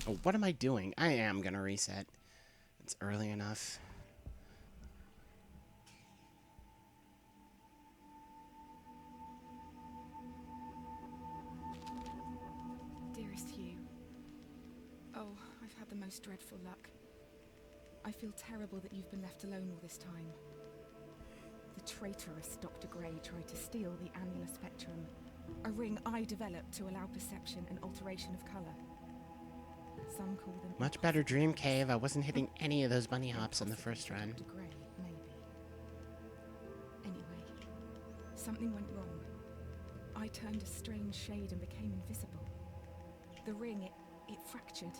Oh, what am I doing? I am gonna reset. It's early enough. Dearest Hugh. Oh, I've had the most dreadful luck. I feel terrible that you've been left alone all this time. The traitorous Dr. Grey tried to steal the annular spectrum, a ring I developed to allow perception and alteration of colour. Some call them Much better impossible Dream feats. Cave. I wasn't hitting any of those bunny hops on the first Impossible run. for Dr. Grey, maybe. Anyway, something went wrong. I turned a strange shade and became invisible. The ring, it fractured,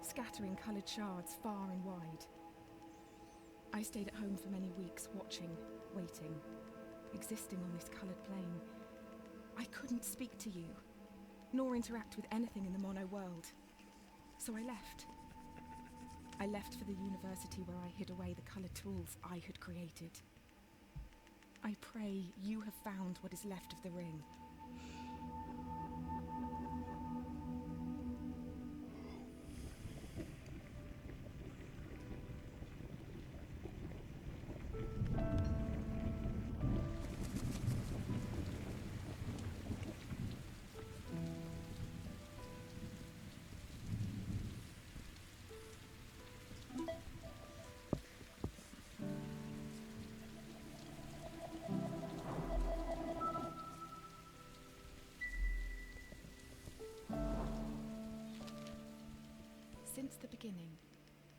scattering coloured shards far and wide. I stayed at home for many weeks, watching, waiting, existing on this coloured plane. I couldn't speak to you, nor interact with anything in the mono world. So I left. I left for the university where I hid away the coloured tools I had created. I pray you have found what is left of the ring. Since the beginning,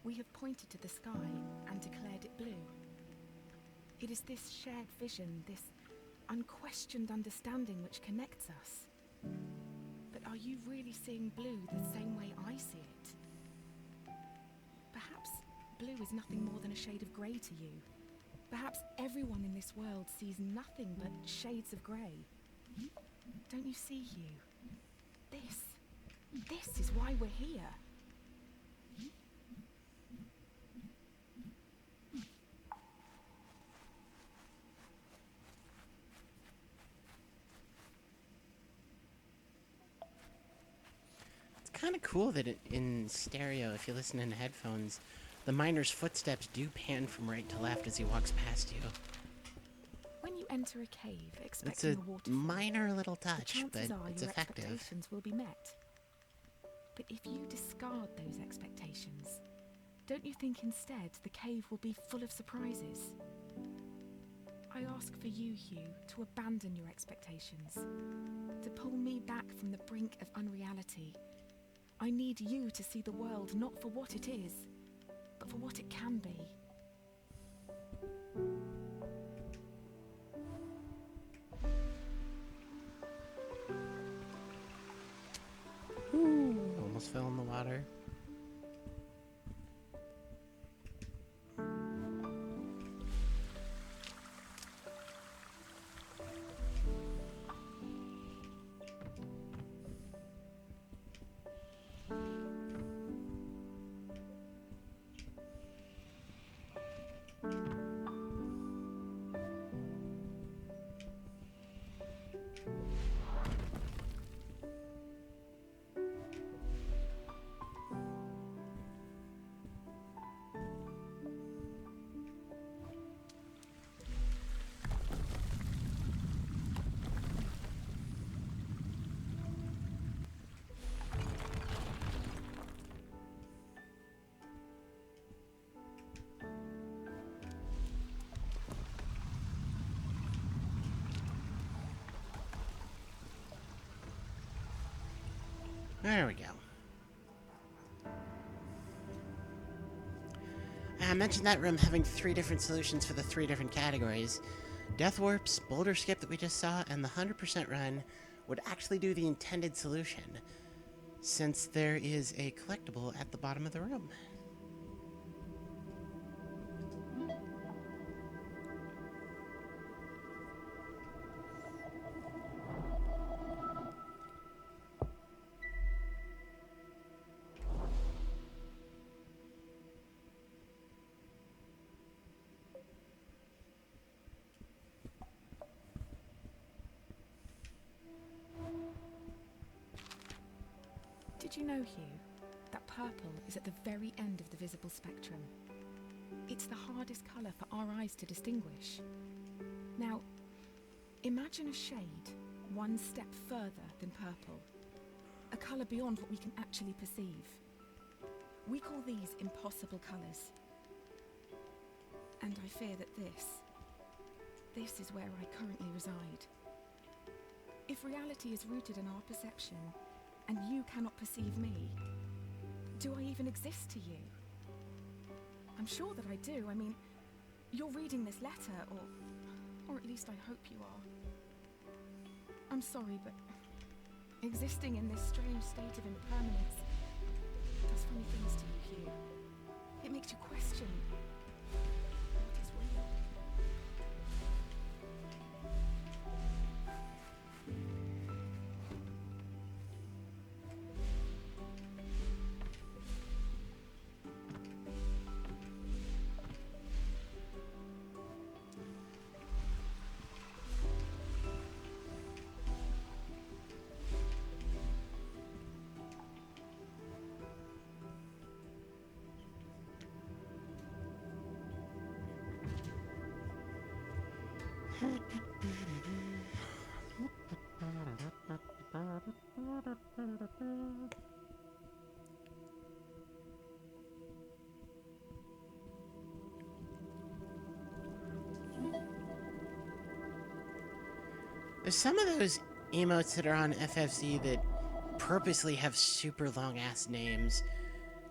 we have pointed to the sky and declared it blue. It is this shared vision, this unquestioned understanding which connects us. But are you really seeing blue the same way I see it? Perhaps blue is nothing more than a shade of grey to you. Perhaps everyone in this world sees nothing but shades of grey. Don't you see, Hugh? This is why we're here. It's kind of cool that in stereo, if you listen in headphones, the miner's footsteps do pan from right to left as he walks past you. When you enter a cave It's expecting a a waterfall, minor little the touch, but chances are it's your effective. expectations will be met. But if you discard those expectations, don't you think instead the cave will be full of surprises? I ask for you, Hugh, to abandon your expectations, to pull me back from the brink of unreality. I need you to see the world not for what it is, but for what it can be. Ooh, almost fell in the water. There we go. I mentioned that room having 3 different solutions for the 3 different categories. Death Warps, Boulder Skip that we just saw, and the 100% run would actually do the intended solution, since there is a collectible at the bottom of the room. Did you know, Hugh, that purple is at the very end of the visible spectrum. It's the hardest colour for our eyes to distinguish. Now, imagine a shade one step further than purple, a colour beyond what we can actually perceive. We call these impossible colours. And I fear that this is where I currently reside. If reality is rooted in our perception, and you cannot perceive me, do I even exist to you? I'm sure that I do. I mean, you're reading this letter, or at least I hope you are. I'm sorry, but existing in this strange state of impermanence does funny things to you, Hugh. It makes you question what is real. There's some of those emotes that are on FFZ that purposely have super long ass names,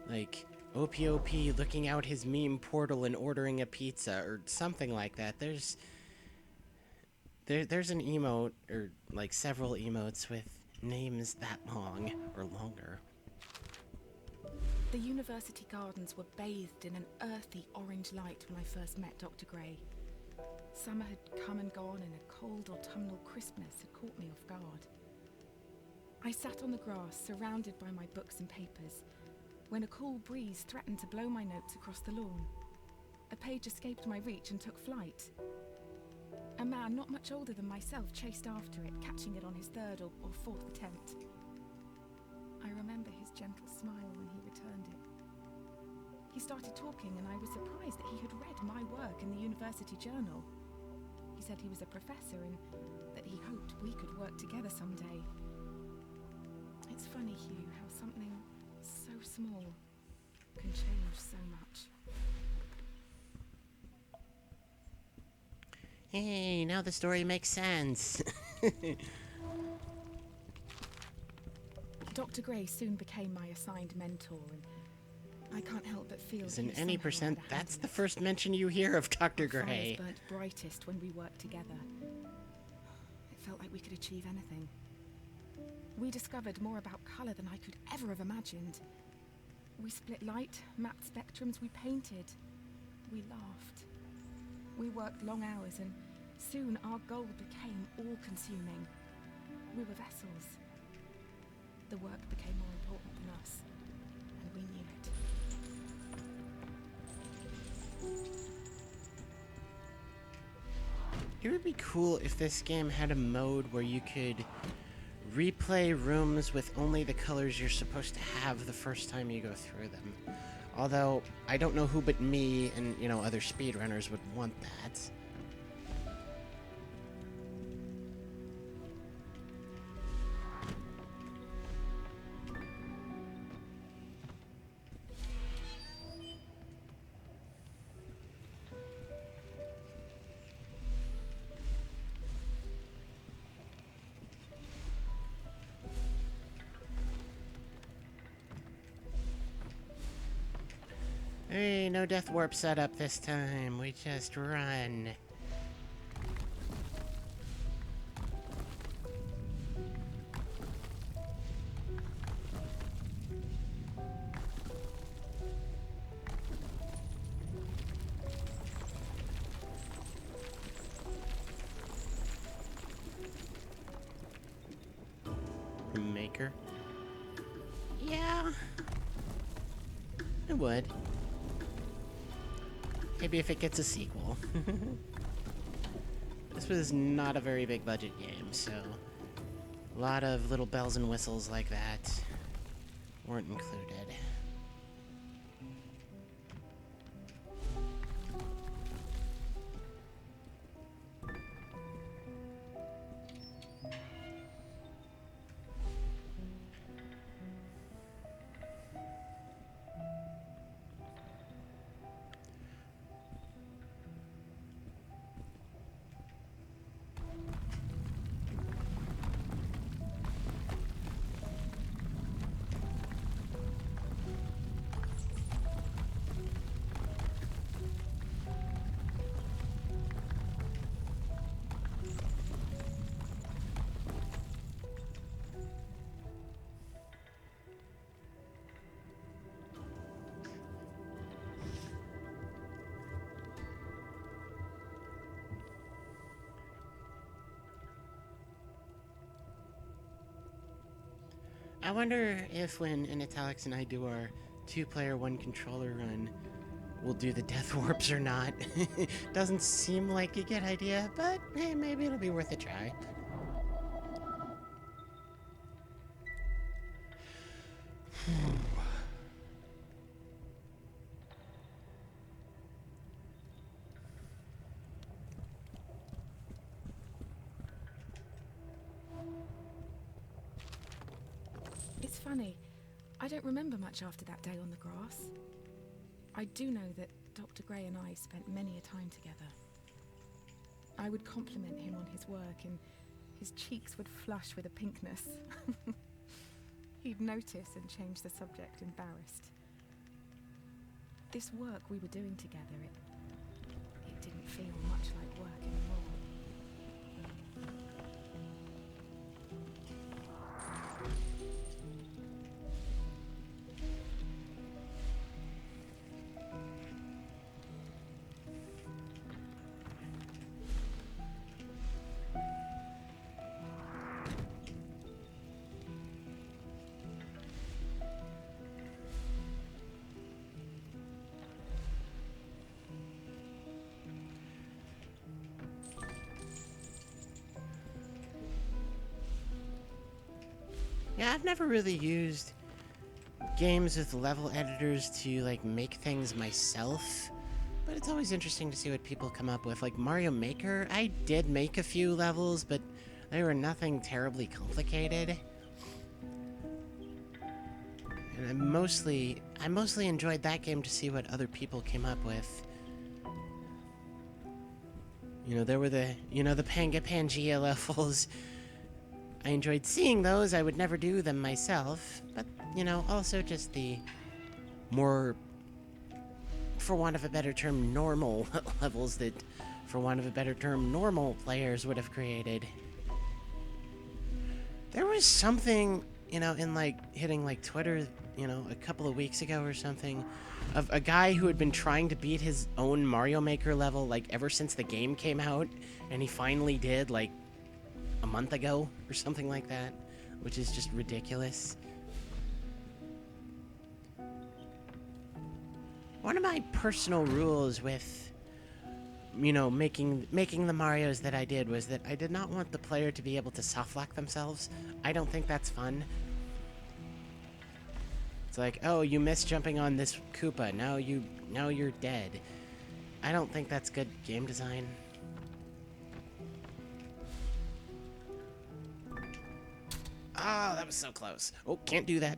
like OPOP looking out his meme portal and ordering a pizza or something like that. There's an emote, or like several emotes with names that long or longer. The university gardens were bathed in an earthy orange light when I first met Dr. Gray. Summer had come and gone, and a cold autumnal crispness had caught me off guard. I sat on the grass, surrounded by my books and papers, when a cool breeze threatened to blow my notes across the lawn. A page escaped my reach and took flight. A man not much older than myself chased after it, catching it on his third or fourth attempt. I remember his gentle smile when he returned it. He started talking, and I was surprised that he had read my work in the university journal. He said he was a professor and that he hoped we could work together someday. It's funny, Hugh, how something so small can change so much. Hey, now the story makes sense. Dr. Gray soon became my assigned mentor, and I can't help but feel In he any somehow percent, had a hand that's in the it. first mention you hear of Dr. Our fires Gray. burnt brightest when we worked together. It felt like we could achieve anything. We discovered more about colour than I could ever have imagined. We split light, mapped spectrums, we painted. We laughed. We worked long hours, and soon our goal became all-consuming. We were vessels. The work became more important than us, and we knew it. It would be cool if this game had a mode where you could replay rooms with only the colors you're supposed to have the first time you go through them. Although, I don't know who but me and, other speedrunners would want that. Hey, no death warp setup this time. We just run. Maker? Yeah. I would. Maybe if it gets a sequel. This was not a very big budget game, so a lot of little bells and whistles like that weren't included. I wonder if when Initalex and I do our 2-player 1-controller run, we'll do the death warps or not. Doesn't seem like a good idea, but hey, maybe it'll be worth a try. It's funny, I don't remember much after that day on the grass. I do know that Dr. Gray and I spent many a time together. I would compliment him on his work and his cheeks would flush with a pinkness. He'd notice and change the subject, embarrassed. This work we were doing together, it didn't feel much like work anymore. Yeah, I've never really used games with level editors to, like, make things myself, but it's always interesting to see what people come up with. Like Mario Maker, I did make a few levels, but they were nothing terribly complicated. And I mostly enjoyed that game to see what other people came up with. You know, there were the Panga Pangea levels. I enjoyed seeing those. I would never do them myself, but, you know, also just the more, for want of a better term, normal levels that, for want of a better term, normal players would have created. There was something, you know, in, like, hitting, like, Twitter, you know, a couple of weeks ago or something, of a guy who had been trying to beat his own Mario Maker level, like, ever since the game came out, and he finally did, like, a month ago or something like that, which is just ridiculous. One of my personal rules with, you know, making the Marios that I did was that I did not want the player to be able to softlock themselves. I don't think that's fun. It's like, oh, you missed jumping on this Koopa, now you're dead. I don't think that's good game design. Oh, that was so close. Oh, can't do that.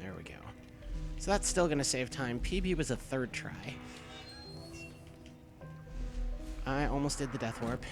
There we go. So that's still gonna save time. PB was a third try. I almost did the death warp.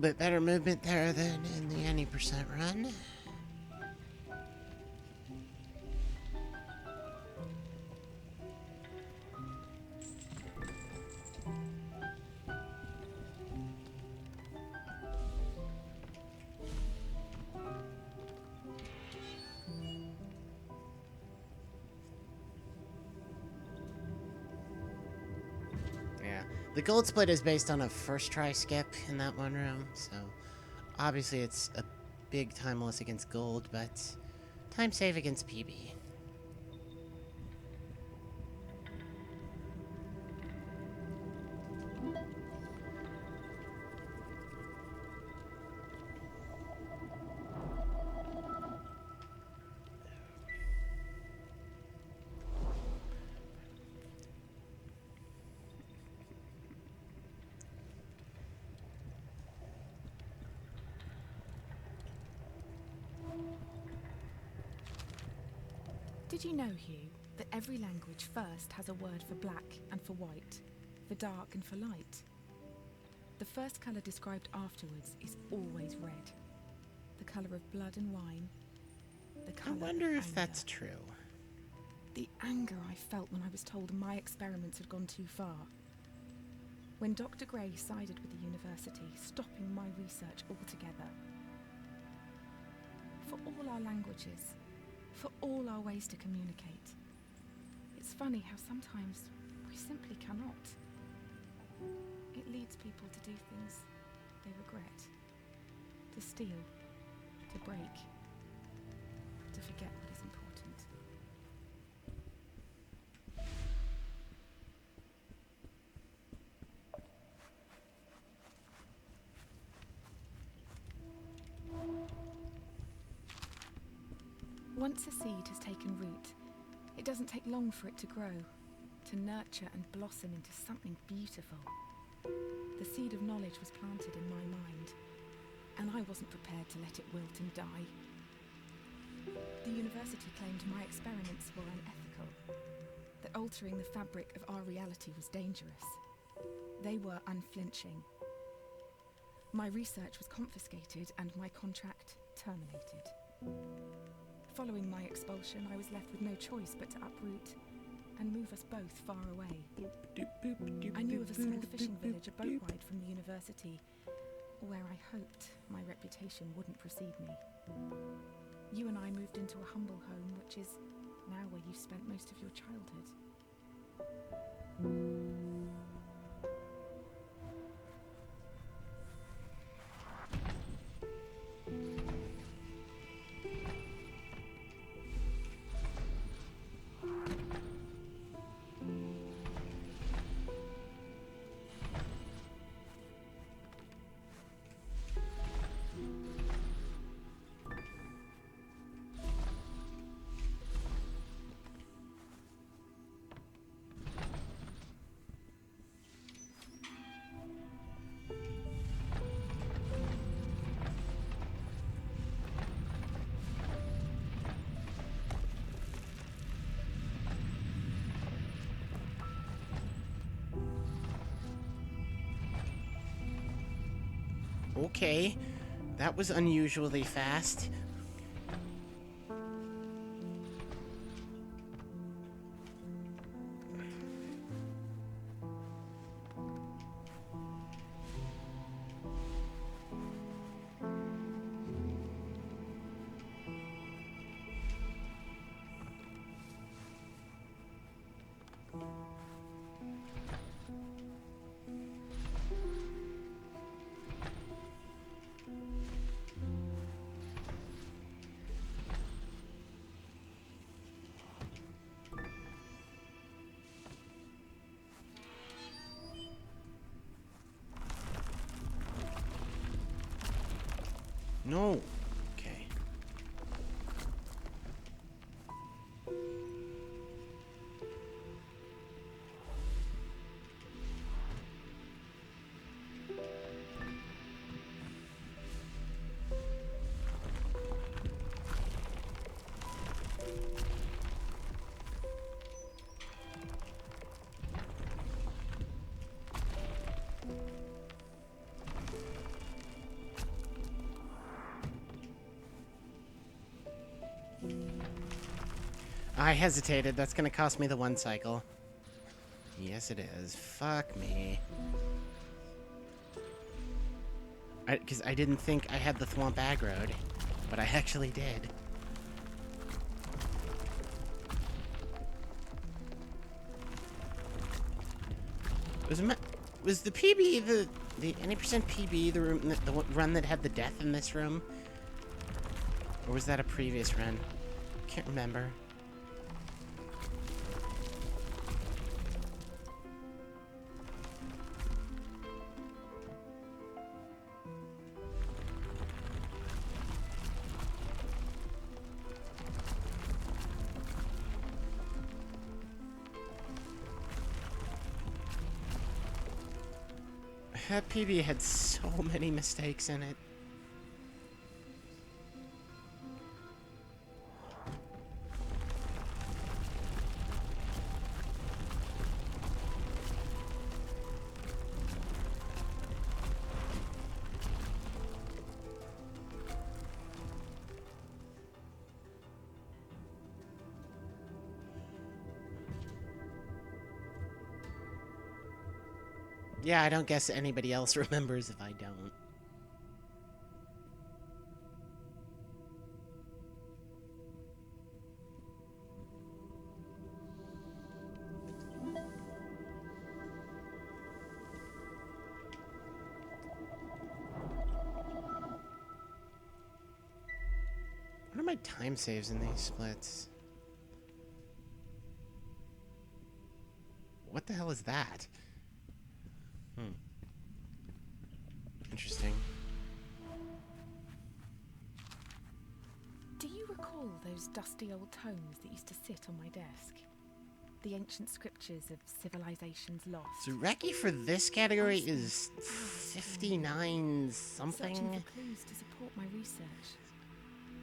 bit better movement there than in the any percent run. Yeah, the gold split is based on a first try skip in that one room, so obviously it's a big time loss against gold, but time save against PB. Did you know, Hugh, that every language first has a word for black and for white, for dark and for light? The first colour described afterwards is always red. The colour of blood and wine. The I colour wonder of if anger. that's true. The anger I felt when I was told my experiments had gone too far. When Dr. Gray sided with the university, stopping my research altogether. For all our languages, for all our ways to communicate, it's funny how sometimes we simply cannot. It leads people to do things they regret, to steal, to break, to forget what is important. Once a seed has taken root, it doesn't take long for it to grow, to nurture and blossom into something beautiful. The seed of knowledge was planted in my mind, and I wasn't prepared to let it wilt and die. The university claimed my experiments were unethical, that altering the fabric of our reality was dangerous. They were unflinching. My research was confiscated and my contract terminated. Following my expulsion, I was left with no choice but to uproot and move us both far away. I knew of a small fishing village a boat ride from the university, where I hoped my reputation wouldn't precede me. You and I moved into a humble home, which is now where you spent most of your childhood. Okay, that was unusually fast. No. Okay. I hesitated. That's gonna cost me the 1 cycle. Yes, it is. Fuck me. Because I didn't think I had the Thwomp aggroed, but I actually did. Was the PB the any percent PB the room the run that had the death in this room, or was that a previous run? Can't remember. That PB had so many mistakes in it. Yeah, I don't guess anybody else remembers if I don't. What are my time saves in these splits? What the hell is that? Interesting. Do you recall those dusty old tomes that used to sit on my desk? The ancient scriptures of civilizations lost. So Reki for this category is 59 something? Searching for clues to support my research.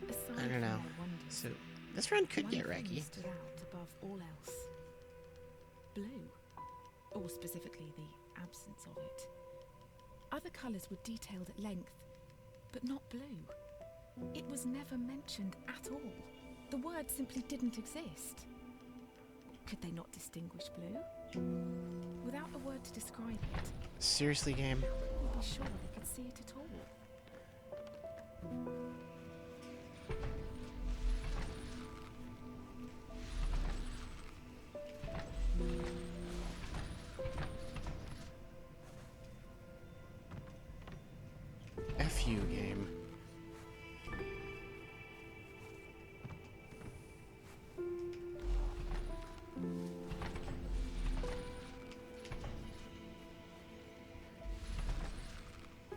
Aside I don't know. from my wonders, So this run could one get thing Reki. stood out above all else. Blue. Or specifically the absence of it. Other colours were detailed at length, but not blue. It was never mentioned at all. The word simply didn't exist. Could they not distinguish blue? Without a word to describe it, Seriously, game? how can we be sure they could see it at all? F you, game.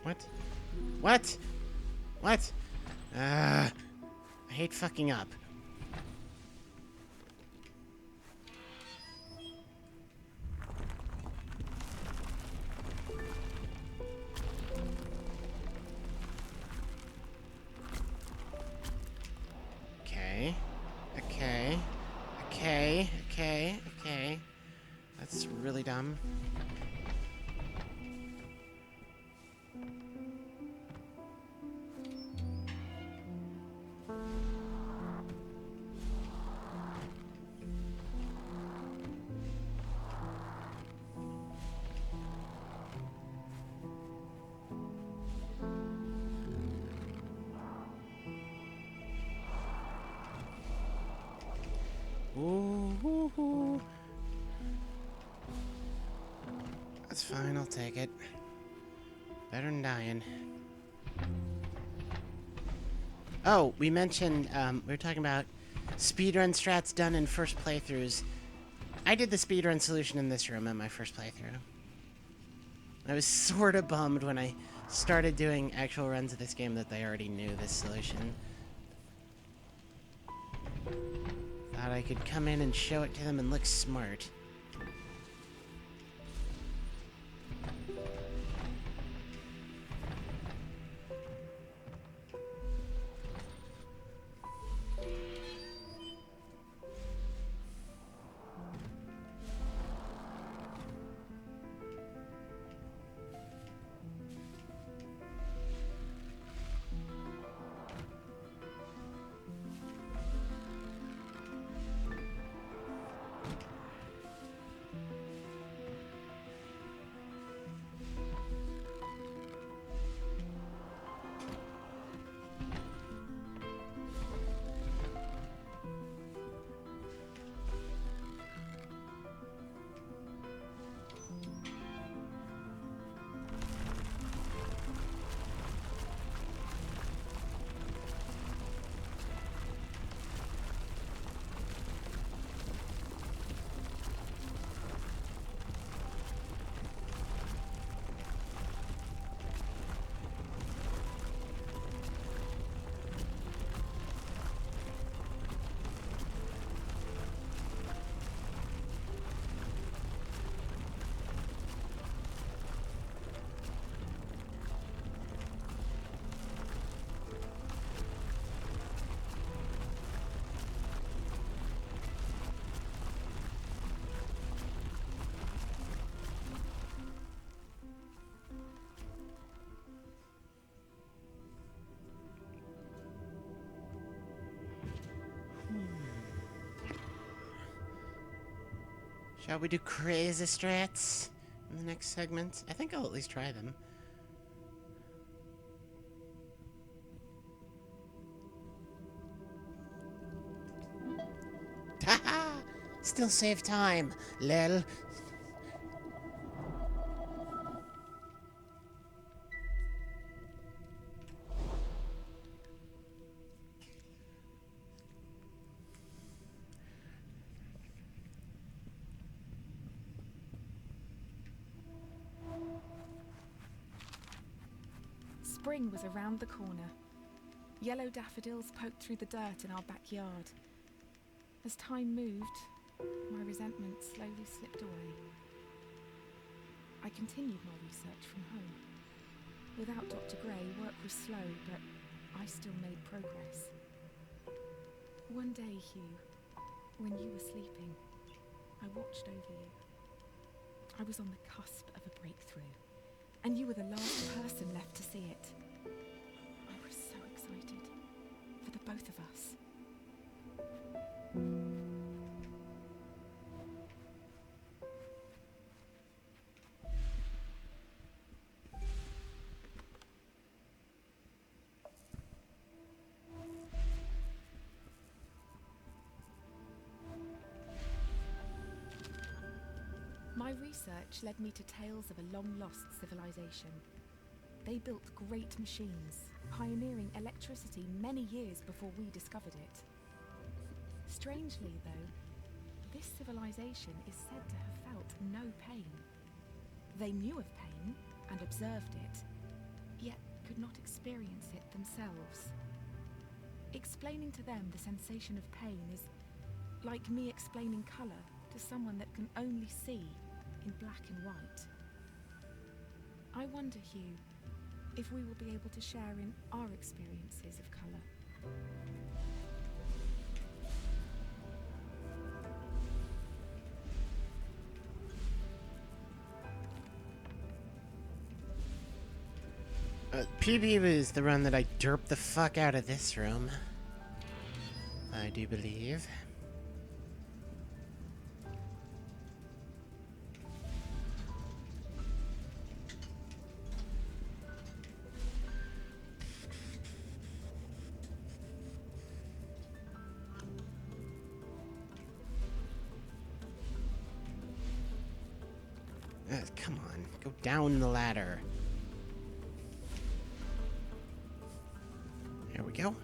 What? What? What? I hate fucking up. Okay. Okay. Okay. Okay. Okay. That's really dumb. Ooh. That's fine, I'll take it. Better than dying. Oh, we mentioned, we were talking about speedrun strats done in first playthroughs. I did the speedrun solution in this room in my first playthrough. I was sort of bummed when I started doing actual runs of this game that they already knew this solution. Thought I could come in and show it to them and look smart. Shall we do crazy strats in the next segment? I think I'll at least try them. Haha! Still save time, lel. Spring was around the corner. Yellow daffodils poked through the dirt in our backyard. As time moved, my resentment slowly slipped away. I continued my research from home. Without Dr. Gray, work was slow, but I still made progress. One day, Hugh, when you were sleeping, I watched over you. I was on the cusp of a breakthrough, and you were the last person left to see it. I was so excited for the both of us. My research led me to tales of a long-lost civilization. They built great machines, pioneering electricity many years before we discovered it. Strangely, though, this civilization is said to have felt no pain. They knew of pain and observed it, yet could not experience it themselves. Explaining to them the sensation of pain is like me explaining colour to someone that can only see in black and white. I wonder, Hugh, if we will be able to share in our experiences of colour. PB was the run that I derped the fuck out of this room. I do believe. Come on, go down the ladder. There we go.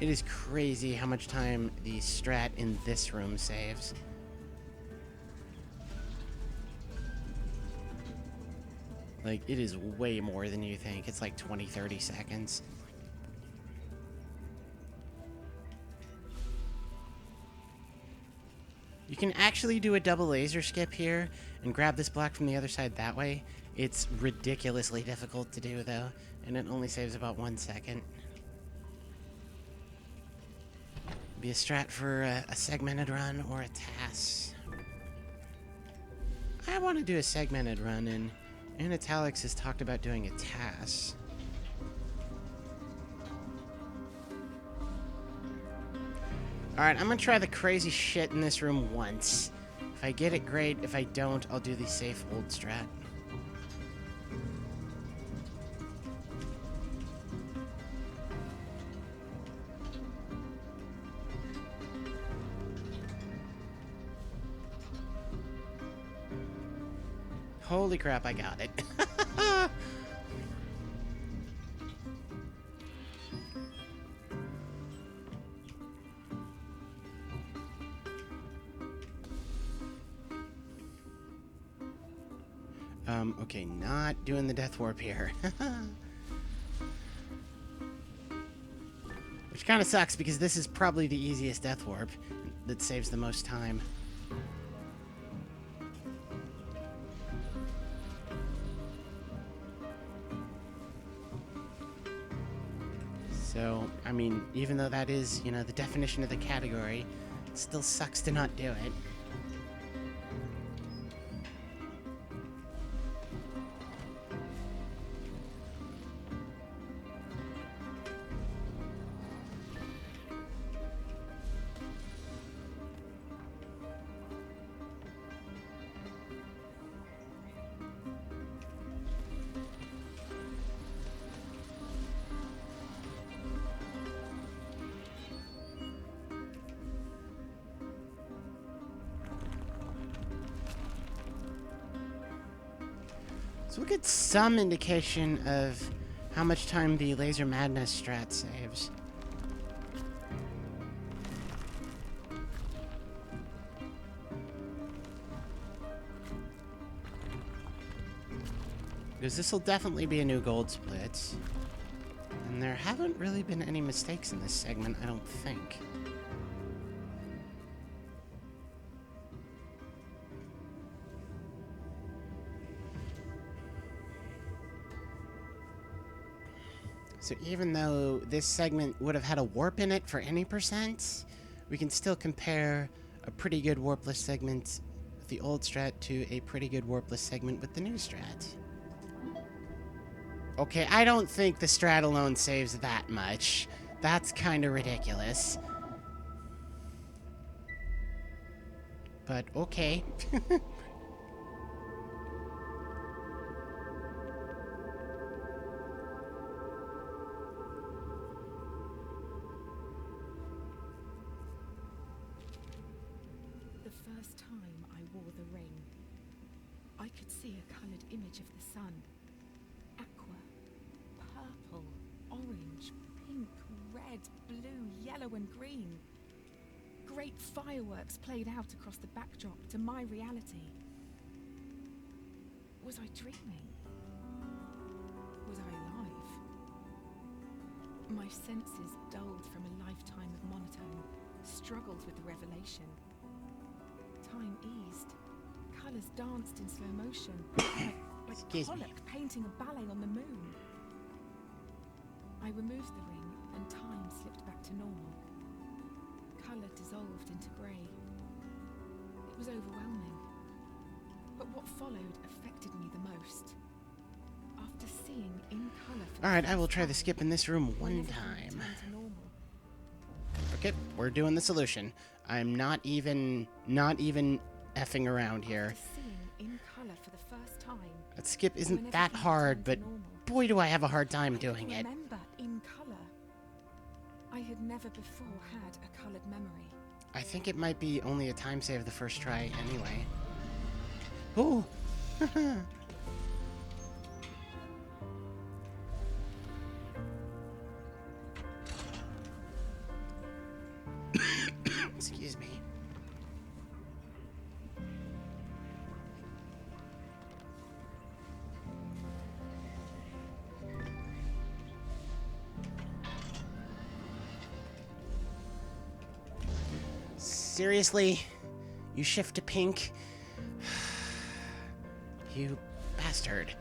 It is crazy how much time the strat in this room saves. Like, it is way more than you think. It's like 20, 30 seconds. You can actually do a double laser skip here and grab this block from the other side that way. It's ridiculously difficult to do, though, and it only saves about 1 second. Be a strat for a segmented run or a TAS. I want to do a segmented run, and Anatalex has talked about doing a TAS. Alright, I'm gonna try the crazy shit in this room once. If I get it, great. If I don't, I'll do the safe old strat. Holy crap, I got it. Okay, not doing the death warp here. Which kind of sucks, because this is probably the easiest death warp that saves the most time. So, I mean, even though that is, you know, the definition of the category, it still sucks to not do it. So we'll get some indication of how much time the Laser Madness strat saves. Because this will definitely be a new gold split. And there haven't really been any mistakes in this segment, I don't think. So even though this segment would have had a warp in it for any percent, we can still compare a pretty good warpless segment with the old strat to a pretty good warpless segment with the new strat. Okay, I don't think the strat alone saves that much. That's kind of ridiculous. But okay. The first time I wore the ring, I could see a coloured image of the sun. Aqua, purple, orange, pink, red, blue, yellow and green. Great fireworks played out across the backdrop to my reality. Was I dreaming? Was I alive? My senses, dulled from a lifetime of monotone, struggled with the revelation. Time eased. Colours danced in slow motion, like Excuse me. Pollock painting a ballet on the moon. I removed the ring and time slipped back to normal. Colour dissolved into grey. It was overwhelming. But what followed affected me the most. After seeing in colour for the Alright, I will first try the time, skip in this room one when everything time. returned to normal. Okay, we're doing the solution. I'm not even effing around here. After seeing in colour for the first time, That skip isn't when that everything hard, returned but to normal, boy do I have a hard time I could doing it. remember in colour. I had never before had a coloured memory. I think it might be only a time save the first try anyway. Ooh! Excuse me. Seriously? You shift to pink? You bastard.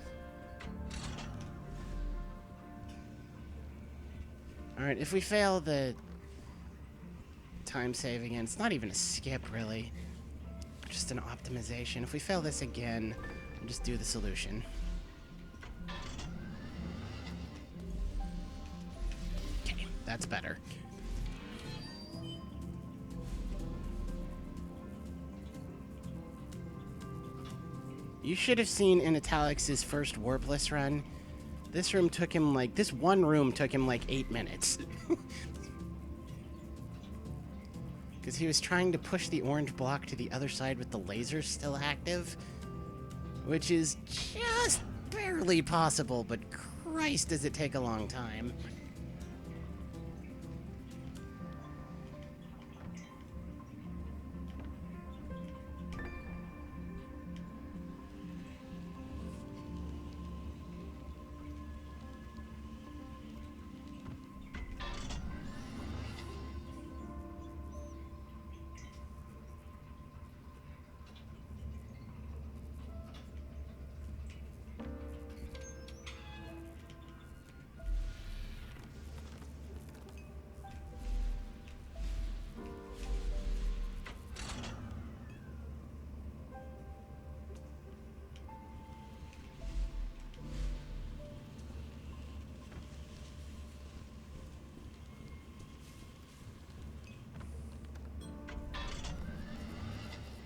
Alright, if we fail the time save again, it's not even a skip, really. Just an optimization. If we fail this again, we'll just do the solution. Okay, that's better. You should have seen in Italic's first warpless run. This one room took him like 8 minutes. Because he was trying to push the orange block to the other side with the laser still active. Which is just barely possible, but Christ does it take a long time.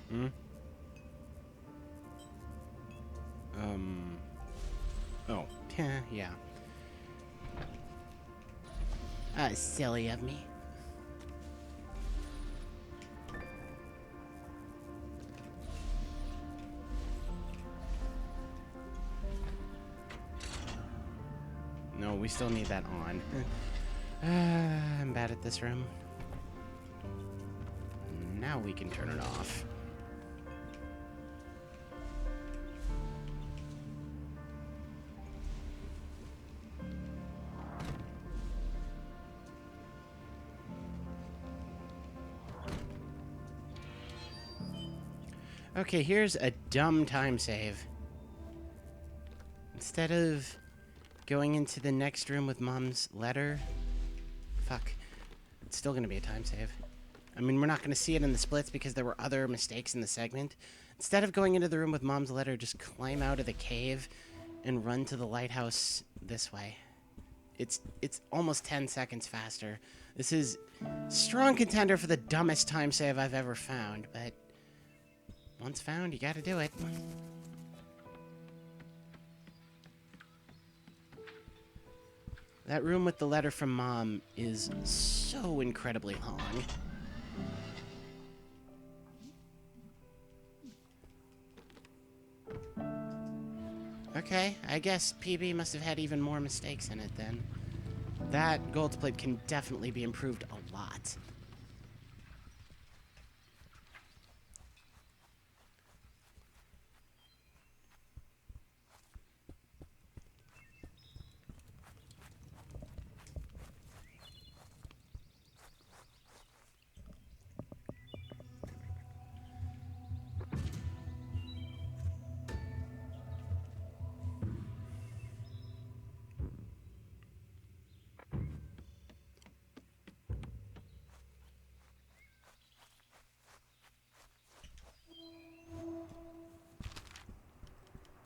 Hmm? Oh, yeah. Silly of me. No, we still need that on. I'm bad at this room. Now we can turn it off. Okay, here's a dumb time save. Instead of going into the next room with Mom's letter... Fuck. It's still gonna be a time save. I mean, we're not gonna see it in the splits because there were other mistakes in the segment. Instead of going into the room with Mom's letter, just climb out of the cave and run to the lighthouse this way. It's almost 10 seconds faster. This is strong contender for the dumbest time save I've ever found, but... once found, you gotta do it. That room with the letter from Mom is so incredibly long. Okay, I guess PB must have had even more mistakes in it then. That gold plate can definitely be improved a lot.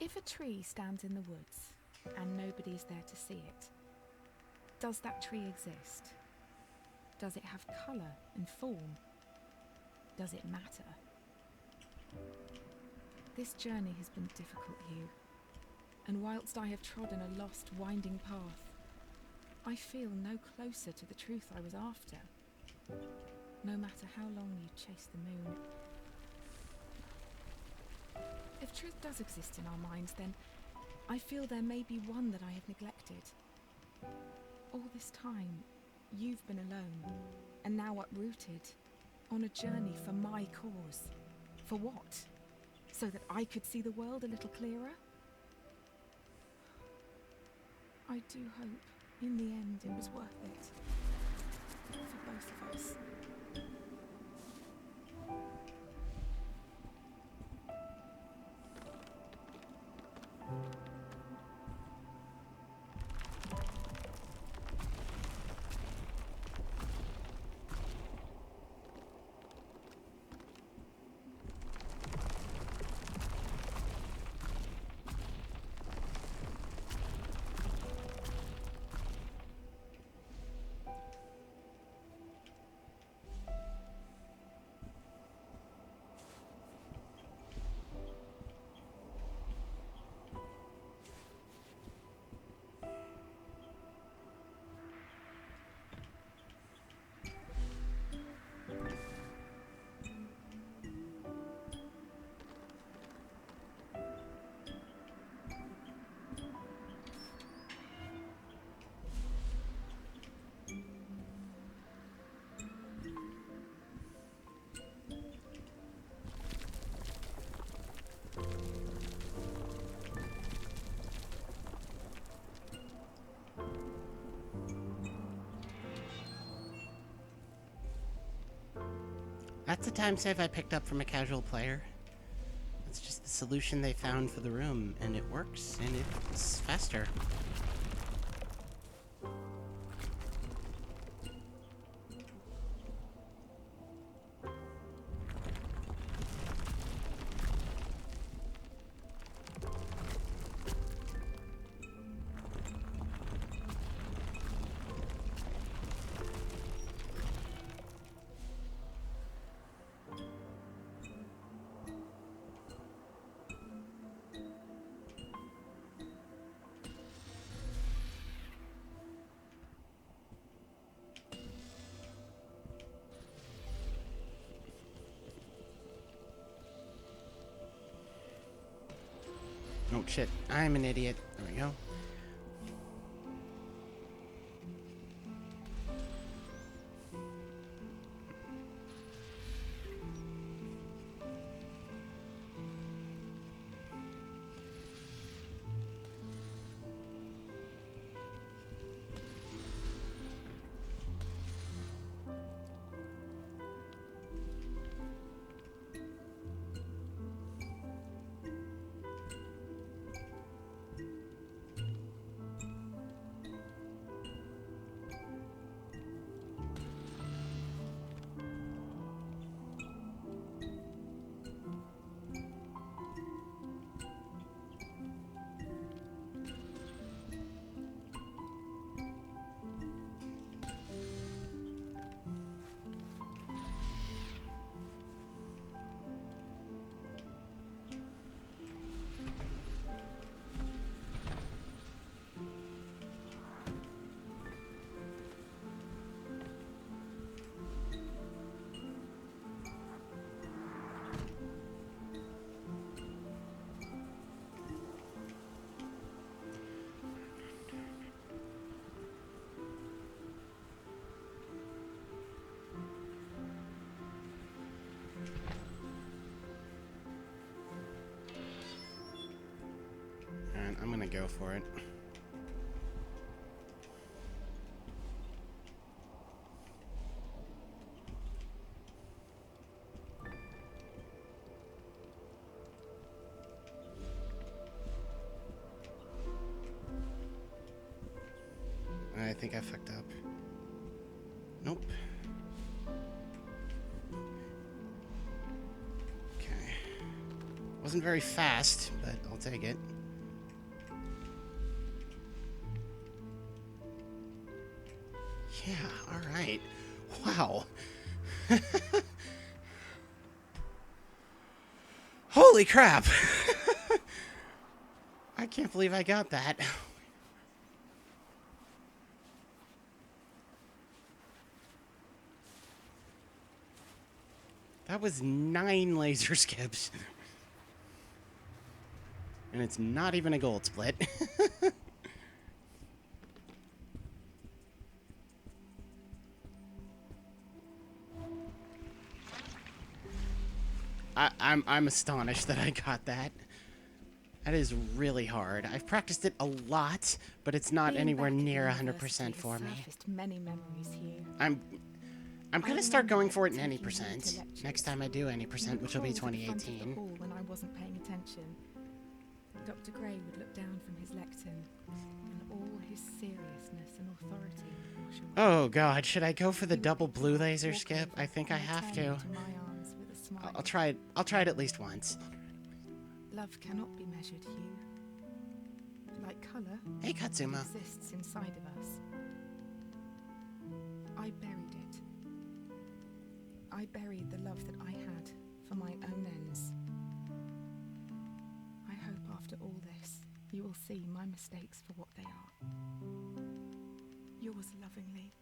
If a tree stands in the woods and nobody's there to see it, does that tree exist? Does it have colour and form? Does it matter? This journey has been difficult, Hugh, and whilst I have trodden a lost, winding path, I feel no closer to the truth I was after, no matter how long you chase the moon. If truth does exist in our minds, then I feel there may be one that I have neglected. All this time, you've been alone, and now uprooted, on a journey for my cause. For what? So that I could see the world a little clearer? I do hope, in the end, it was worth it. For both of us. That's a time save I picked up from a casual player. It's just the solution they found for the room, and it works, and it's faster. Oh shit, I'm an idiot. There we go. I'm gonna go for it. I think I fucked up. Nope. Okay. Wasn't very fast, but I'll take it. Yeah, alright. Wow. Holy crap! I can't believe I got that. That was 9 laser skips. And it's not even a gold split. I'm astonished that I got that. That is really hard. I've practiced it a lot, but it's not Being anywhere back at near university 100% for has me. surfaced many memories here. I'm I gonna start remember going for it in any taking you to percent. lectures. Next time I do any percent, which will be You patrolled at the front of the 2018. hall when I wasn't paying attention. Dr. Gray would look down from his lectern, and all his seriousness and authority would wash away. Oh god, should I go for the He would double pick you blue up, laser walk skip? over, I think I and have return to. you my arms with a smile. I'll try it. I'll try it at least once. Love cannot be measured, Hugh. Like colour, Hey, it Katsuma. exists inside of us. I buried it. I buried the love that I had for my own ends. I hope after all this, you will see my mistakes for what they are. Yours lovingly,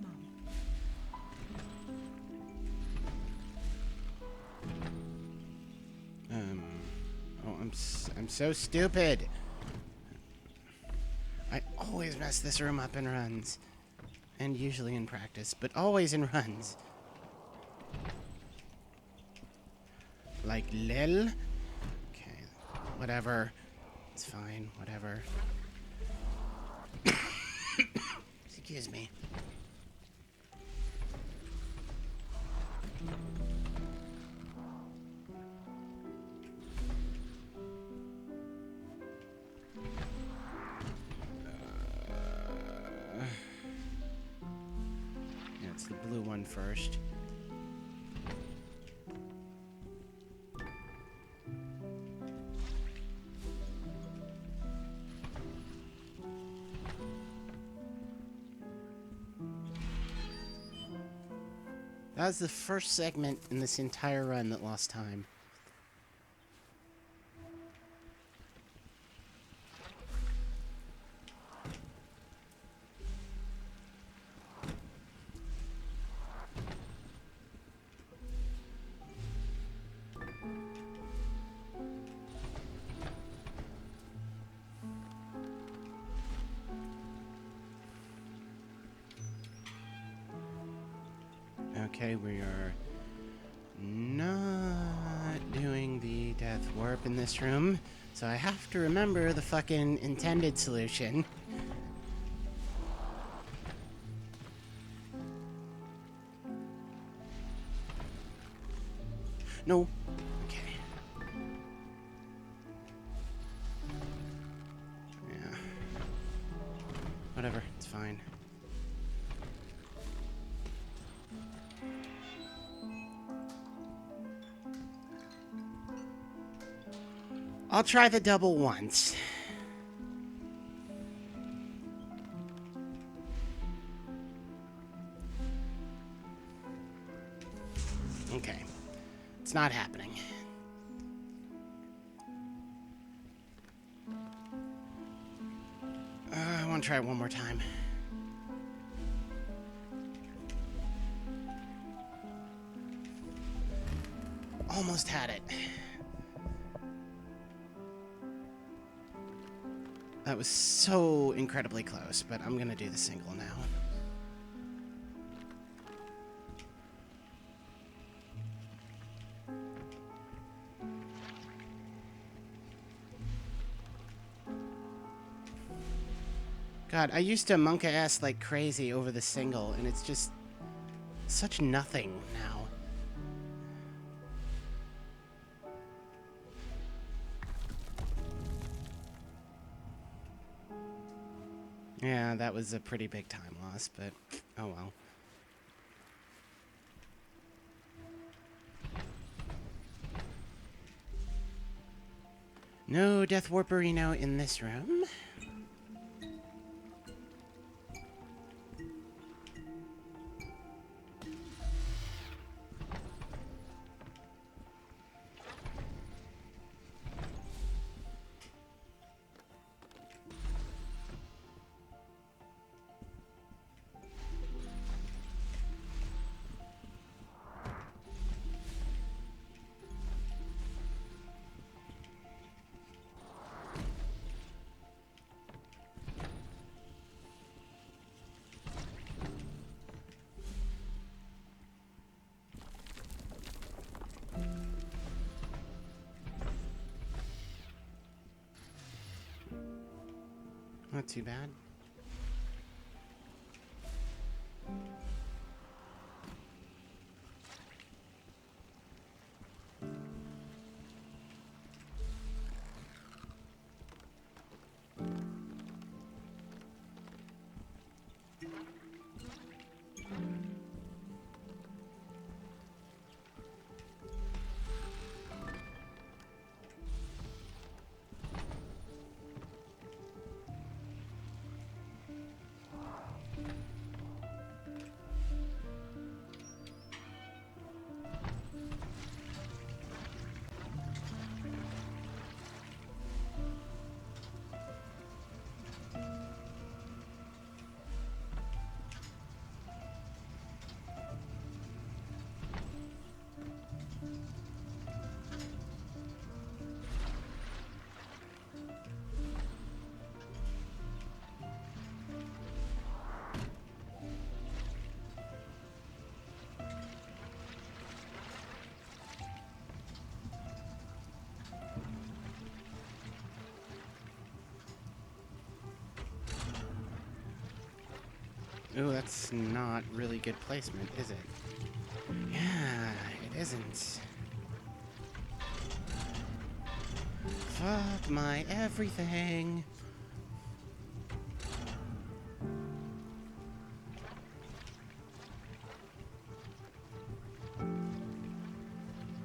Mum. Oh, I'm so stupid. I always mess this room up in runs. And usually in practice, but always in runs. Like lil? Okay, whatever. It's fine, whatever. Excuse me. Yeah, it's the blue one first. That was the first segment in this entire run that lost time. Okay, we are not doing the death warp in this room, so I have to remember the fucking intended solution. No. Okay. Yeah. Whatever, it's fine. I'll try the double once. Okay. It's not happening. I want to try it one more time. Almost had it. That was so incredibly close, but I'm gonna do the single now. God, I used to monk ass like crazy over the single, and it's just such nothing now. Yeah, that was a pretty big time loss, but oh well. No Death Warperino in this room. Not too bad. Ooh, that's not really good placement, is it? Yeah, it isn't. Fuck my everything.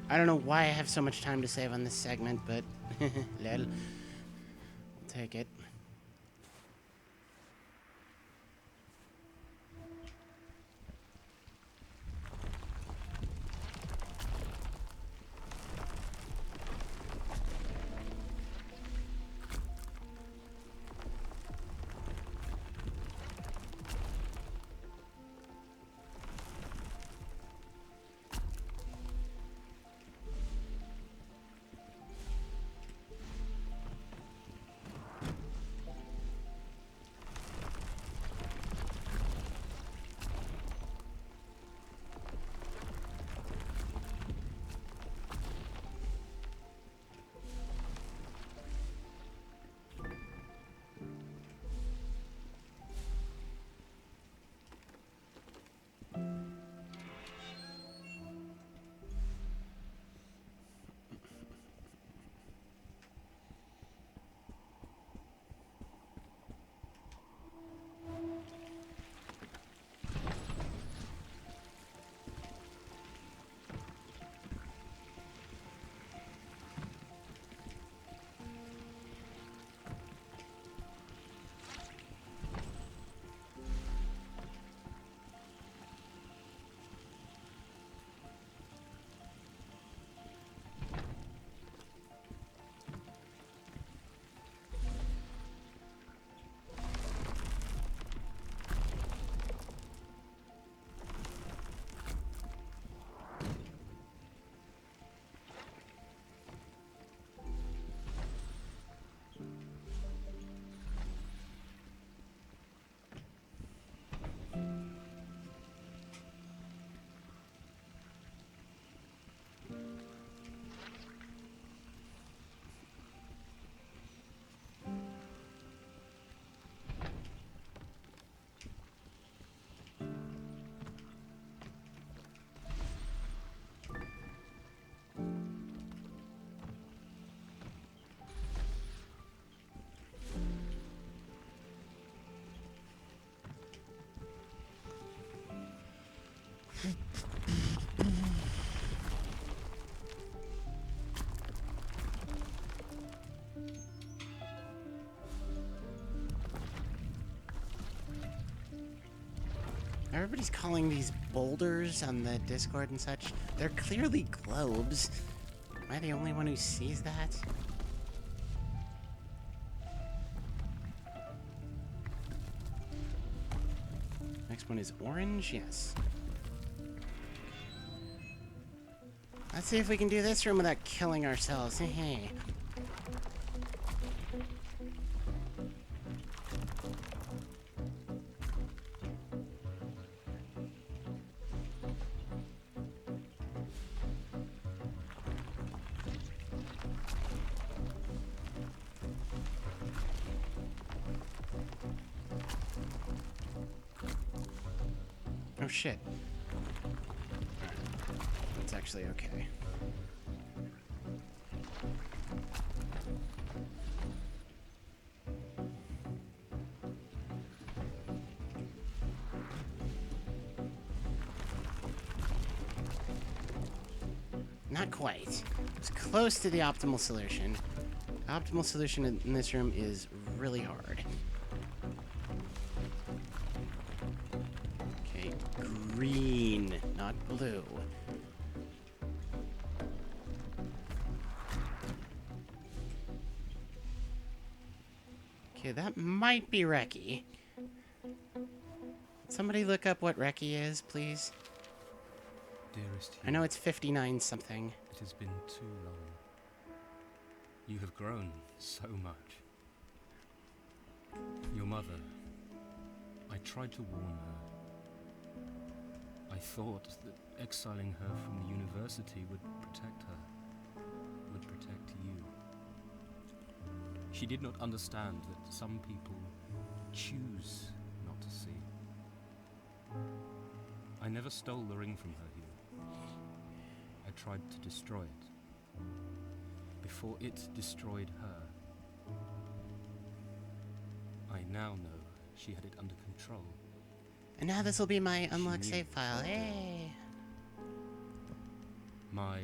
I don't know why I have so much time to save on this segment, but lol. I'll take it. Everybody's calling these boulders on the Discord and such. They're clearly globes. Am I the only one who sees that? Next one is orange, yes. Let's see if we can do this room without killing ourselves. Hey. Oh shit. It's actually okay. Not quite. It's close to the optimal solution. Optimal solution in this room is really hard. Okay, green, not blue. Okay, that might be Reki. Somebody look up what Reki is, please. Dearest I know it's 59 something. it has been too long. You have grown so much. Your mother, I tried to warn her. I thought that exiling her from the university would protect her, would protect you. She did not understand that some people choose not to see. I never stole the ring from her, Hugh. I tried to destroy it, before it destroyed her. I now know she had it under control. And now this will be my unlock save file. Hey! My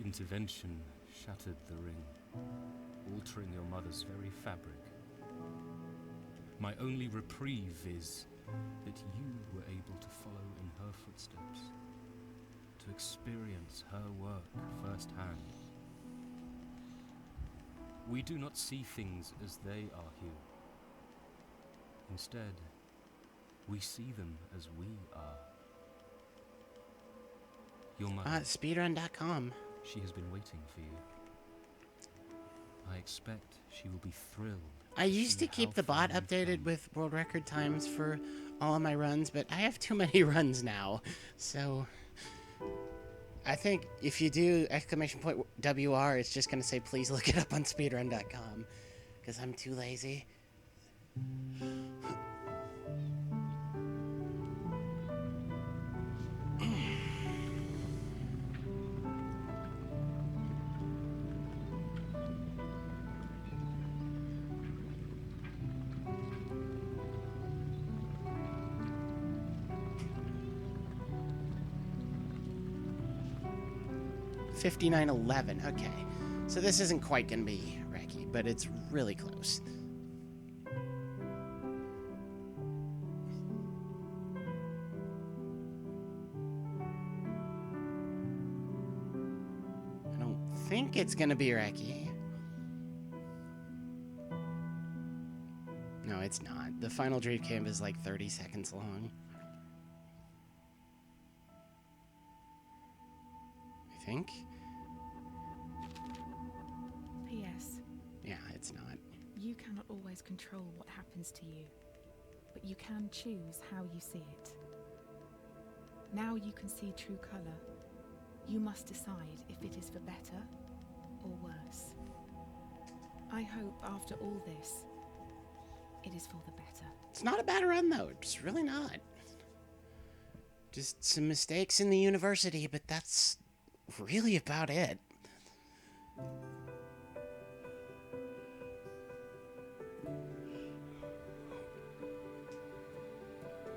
intervention shattered the ring, altering your mother's very fabric. My only reprieve is that you were able to follow in her footsteps, to experience her work firsthand. We do not see things as they are, Hugh. Instead, we see them as we are. Your mother, Speedrun.com. she has been waiting for you. I expect she will be thrilled. I used to see keep how the bot far you've updated come. with world record times for all of my runs, but I have too many runs now. So I think if you do !WR, it's just going to say, please look it up on speedrun.com, because I'm too lazy. $59.11. Okay, so this isn't quite gonna be Reki, but it's really close. I don't think it's gonna be Reki. No, it's not. The final dream camp is like 30 seconds long. I think. P.S. Yeah, it's not. You cannot always control what happens to you, but you can choose how you see it. Now you can see true colour. You must decide if it is for better or worse. I hope after all this, it is for the better. It's not a bad run, though. It's really not. Just some mistakes in the university, but that's really about it.